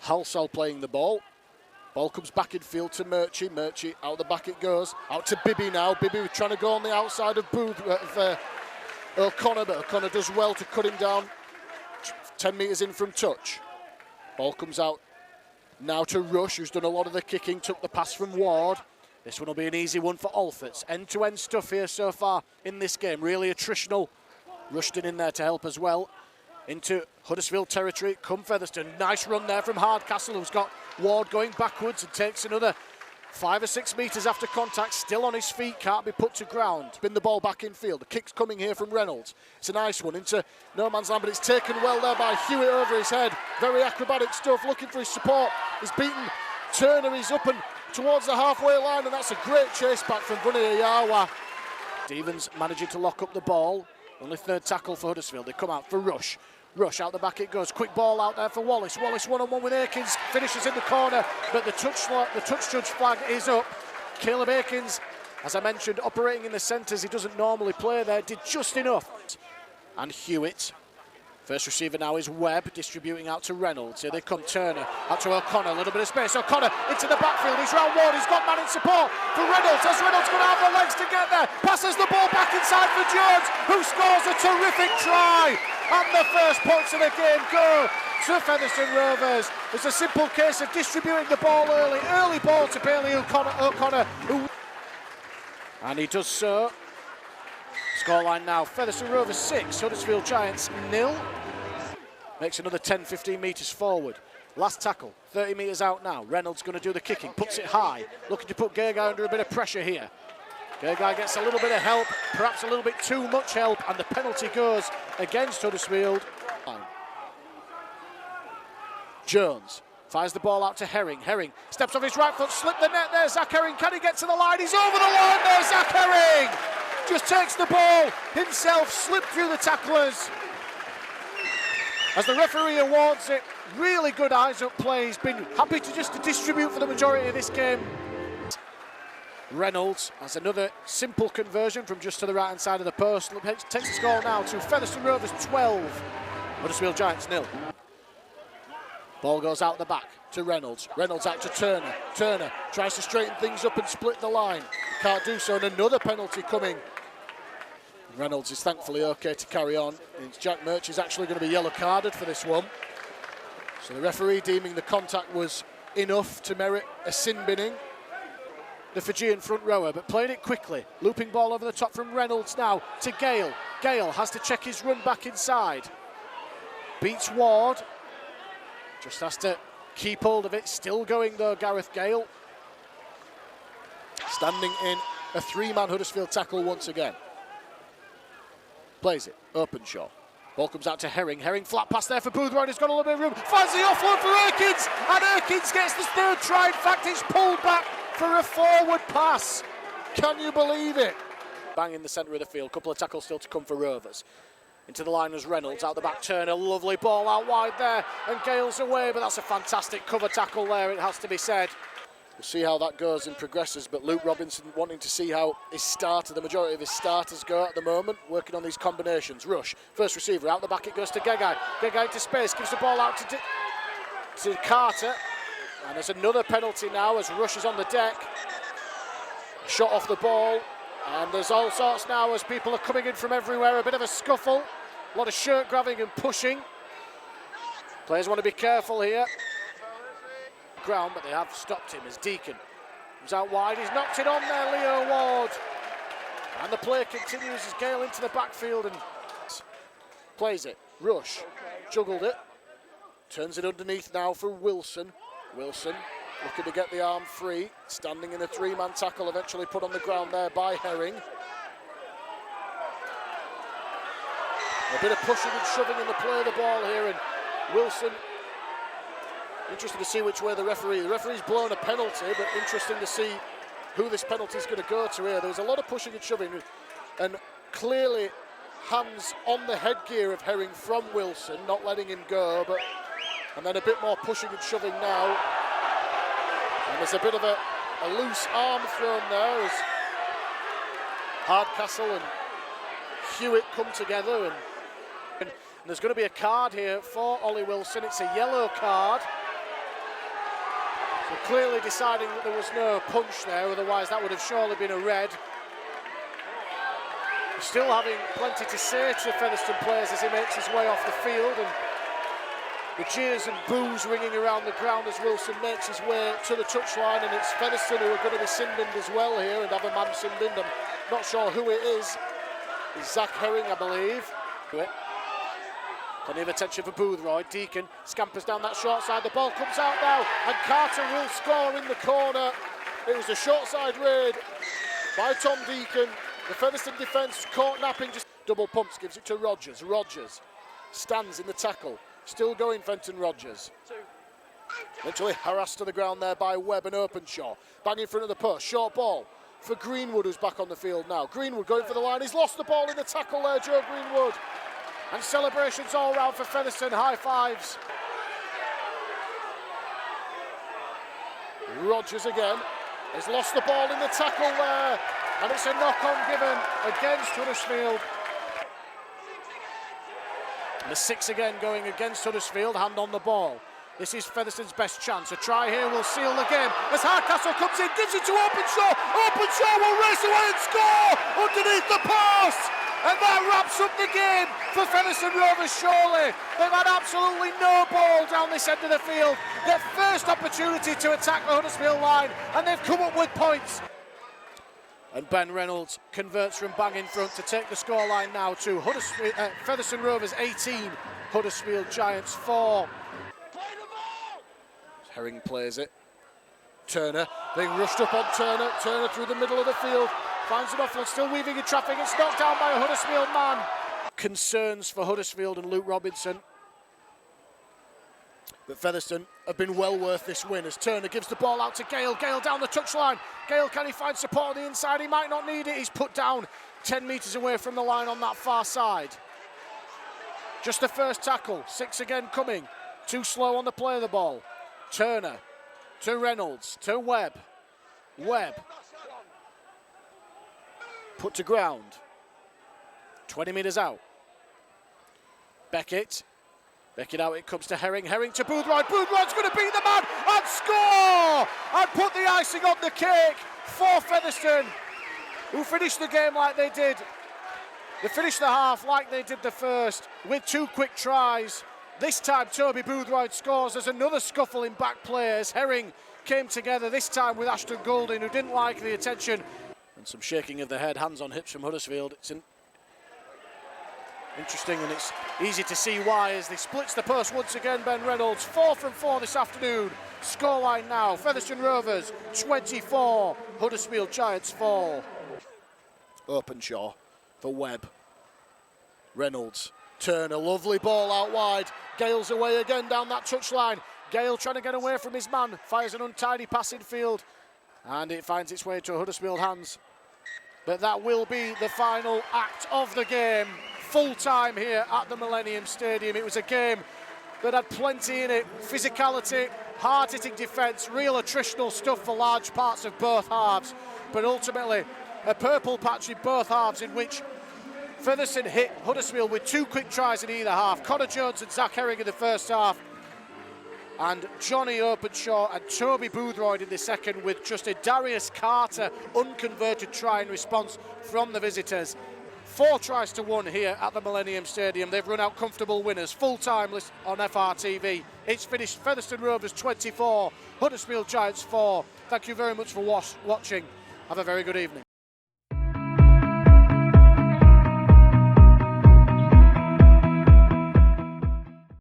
Halsall playing the ball. Ball comes back in field to Murchie. Murchie out the back it goes. Out to Bibby now. Bibby trying to go on the outside of O'Connor, but O'Connor does well to cut him down 10 metres in from touch. Ball comes out now to Rush, who's done a lot of the kicking, took the pass from Ward. This one will be an easy one for Alfords. End-to-end stuff here so far in this game. Really attritional. Rushton in there to help as well. Into Huddersfield territory. Come Featherstone. Nice run there from Hardcastle, who's got Ward going backwards and takes another 5 or 6 metres after contact. Still on his feet, can't be put to ground. Spin the ball back in field. The kick's coming here from Reynolds. It's a nice one into no man's land, but it's taken well there by Hewitt over his head. Very acrobatic stuff, looking for his support. He's beaten Turner. He's up and towards the halfway line, and that's a great chase back from Bunny-Ayawa. Stevens managing to lock up the ball. Only third tackle for Huddersfield. They come out for Rush. Rush out the back it goes. Quick ball out there for Wallace. Wallace one-on-one with Akins. Finishes in the corner, but the touch judge flag is up. Caleb Akins, as I mentioned, operating in the centres. He doesn't normally play there. Did just enough. And Hewitt. First receiver now is Webb, distributing out to Reynolds. Here they come, Turner, out to O'Connor, a little bit of space. O'Connor into the backfield, he's round Ward, he's got man in support for Reynolds. As Reynolds going to have the legs to get there, passes the ball back inside for Jones, who scores a terrific try. And the first points of the game go to Featherstone Rovers. It's a simple case of distributing the ball early ball to Bailey O'Connor, and he does so. Scoreline now, Featherstone Rovers 6, Huddersfield Giants 0. Makes another 10-15 metres forward. Last tackle, 30 metres out now. Reynolds going to do the kicking, puts it high. Looking to put Gergai under a bit of pressure here. Gergai gets a little bit of help, perhaps a little bit too much help, and the penalty goes against Huddersfield. Jones fires the ball out to Herring. Herring steps off his right foot, slipped the net there. Zach Herring, can he get to the line? He's over the line there, Zach Herring! Just takes the ball himself, slipped through the tacklers. As the referee awards it, really good eyes-up play. He's been happy to just distribute for the majority of this game. Reynolds has another simple conversion from just to the right-hand side of the post. Takes the score now to Featherstone Rovers 12, Huddersfield Giants 0. Ball goes out the back to Reynolds. Reynolds out to Turner. Turner tries to straighten things up and split the line. Can't do so, and another penalty coming. Reynolds is thankfully okay to carry on. And Jack Murch is actually going to be yellow carded for this one. So the referee deeming the contact was enough to merit a sin binning. The Fijian front rower, but playing it quickly. Looping ball over the top from Reynolds now to Gale. Gale has to check his run back inside. Beats Ward. Just has to keep hold of it. Still going though, Gareth Gale. Standing in a 3-man Huddersfield tackle once again. Plays it, Openshaw. Ball comes out to Herring. Herring flat pass there for Boothroyd. He's got a little bit of room. Finds the offload for Erkins. And Erkins gets the third try. In fact, it's pulled back for a forward pass. Can you believe it? Bang in the centre of the field. Couple of tackles still to come for Rovers. Into the line was Reynolds. Out the back, Turner. Lovely ball out wide there. And Gale's away, but that's a fantastic cover tackle there, it has to be said. We'll see how that goes and progresses, but Luke Robinson wanting to see how the majority of his starters go at the moment, working on these combinations. Rush, first receiver, out the back it goes to Gergai. Gergai to space, gives the ball out to Carter. And there's another penalty now as Rush is on the deck. Shot off the ball, and there's all sorts now as people are coming in from everywhere. A bit of a scuffle, a lot of shirt grabbing and pushing. Players want to be careful here. Ground, but they have stopped him as Deacon comes out wide. He's knocked it on there, Leo Ward, and the play continues as Gale into the backfield and plays it. Rush juggled it, turns it underneath now for Wilson. Wilson looking to get the arm free, standing in a 3-man tackle, eventually put on the ground there by Herring. A bit of pushing and shoving in the play of the ball here, and Wilson. Interesting to see which way the referee's blown a penalty, but interesting to see who this penalty is going to go to here. There was a lot of pushing and shoving, and clearly hands on the headgear of Herring from Wilson, not letting him go, and then a bit more pushing and shoving now. And there's a bit of a loose arm thrown there as Hardcastle and Hewitt come together, and there's going to be a card here for Ollie Wilson. It's a yellow card. They're clearly deciding that there was no punch there, otherwise that would have surely been a red. Still having plenty to say to Featherstone players as he makes his way off the field, and the cheers and boos ringing around the ground as Wilson makes his way to the touchline, and it's Featherstone who are going to be sin-binned as well here and have a man sin-binned. I'm not sure who it is. It's Zach Herring, I believe. Plenty of attention for Boothroyd. Deacon scampers down that short side. The ball comes out now, and Carter will score in the corner. It was a short side raid by Tom Deacon. The Featherstone defence caught napping, just double pumps, gives it to Rogers. Rogers stands in the tackle. Still going, Fenton Rogers. Literally harassed to the ground there by Webb and Openshaw. Bang in front of the post. Short ball for Greenwood, who's back on the field now. Greenwood going for the line. He's lost the ball in the tackle there, Joe Greenwood. And celebrations all round for Featherstone. High fives. Rogers again has lost the ball in the tackle there. And it's a knock-on given against Huddersfield. The 6 again going against Huddersfield, hand on the ball. This is Featherstone's best chance. A try here will seal the game. As Hardcastle comes in, gives it to Openshaw. Openshaw will race away and score underneath the post. And that wraps up the game for Featherstone Rovers, surely. They've had absolutely no ball down this end of the field. Their first opportunity to attack the Huddersfield line, and they've come up with points. And Ben Reynolds converts from bang in front to take the scoreline now to Featherstone Rovers 18, Huddersfield Giants 4. Herring plays it. Turner being rushed up on Turner. Turner through the middle of the field. Finds an offload, still weaving in traffic. It's knocked down by a Huddersfield man. Concerns for Huddersfield and Luke Robinson. But Featherstone have been well worth this win as Turner gives the ball out to Gale. Gale down the touchline. Gale, can he find support on the inside? He might not need it. He's put down 10 metres away from the line on that far side. Just the first tackle. 6 again coming. Too slow on the play of the ball. Turner to Reynolds to Webb. Webb put to ground. 20 metres out. Beckett out, it comes to Herring. Herring to Boothroyd. Boothroyd's going to beat the man and score! And put the icing on the cake for Featherstone, who finished the game like they did. They finished the half like they did the first, with 2 quick tries. This time Toby Boothroyd scores. There's another scuffle in back players. Herring came together, this time with Ashton Goulding, who didn't like the attention. And some shaking of the head, hands on hips from Huddersfield. It's interesting, and it's easy to see why as they splits the post once again. Ben Reynolds, 4 from 4 this afternoon. Scoreline now, Featherstone Rovers 24, Huddersfield Giants 4. Openshaw for Webb. Reynolds, Turner, lovely ball out wide. Gale's away again down that touchline. Gale trying to get away from his man, fires an untidy pass in field, and it finds its way to Huddersfield hands. But that will be the final act of the game. Full time here at the Millennium Stadium. It was a game that had plenty in it. Physicality, hard-hitting defence, real attritional stuff for large parts of both halves. But ultimately, a purple patch in both halves in which Featherstone hit Huddersfield with 2 quick tries in either half. Connor Jones and Zach Herring in the first half. And Johnny Openshaw and Toby Boothroyd in the second, with just a Darius Carter unconverted try in response from the visitors. 4 tries to 1 here at the Millennium Stadium. They've run out comfortable winners. Full time on FRTV. It's finished Featherstone Rovers 24, Huddersfield Giants 4. Thank you very much for watching. Have a very good evening.